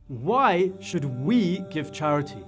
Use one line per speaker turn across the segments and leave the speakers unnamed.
Why should we give charity?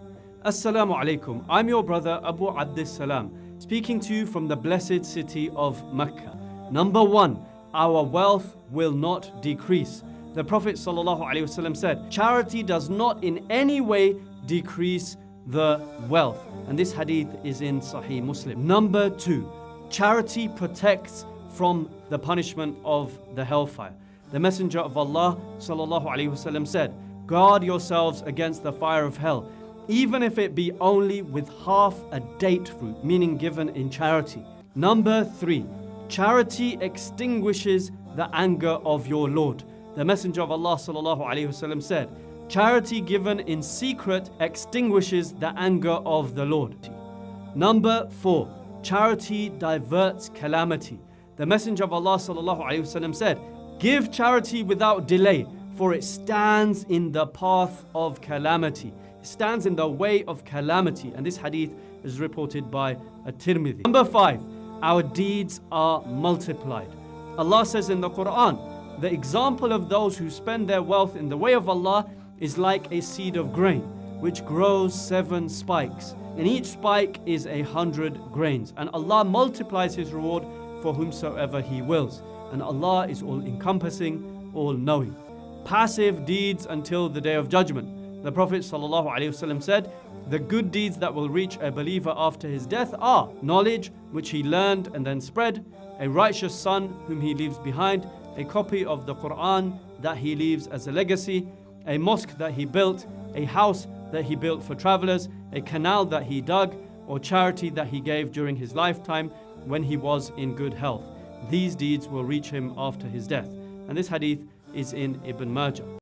Assalamu alaikum. I'm your brother Abu Abdus Salam, speaking to you from the blessed city of Mecca. Number one, our wealth will not decrease. The Prophet ﷺ said, charity does not in any way decrease the wealth. And this hadith is in Sahih Muslim. Number two, charity protects from the punishment of the hellfire. The Messenger of Allah ﷺ said, guard yourselves against the fire of hell, even if it be only with half a date fruit, meaning given in charity. Number three, charity extinguishes the anger of your Lord. The Messenger of Allah ﷺ said, charity given in secret extinguishes the anger of the Lord. Number four, charity diverts calamity. The Messenger of Allah ﷺ said, give charity without delay, for it stands in the path of calamity. It stands in the way of calamity. And this hadith is reported by At-Tirmidhi. Number five, our deeds are multiplied. Allah says in the Quran, the example of those who spend their wealth in the way of Allah is like a seed of grain, which grows 7 spikes. In each spike is 100 grains. And Allah multiplies His reward for whomsoever He wills. And Allah is all-encompassing, all-knowing. Passive deeds until the Day of Judgment. The Prophet ﷺ said, the good deeds that will reach a believer after his death are knowledge, which he learned and then spread, a righteous son whom he leaves behind, a copy of the Quran that he leaves as a legacy, a mosque that he built, a house that he built for travelers, a canal that he dug, or charity that he gave during his lifetime when he was in good health. These deeds will reach him after his death. And this hadith is in Ibn Majah.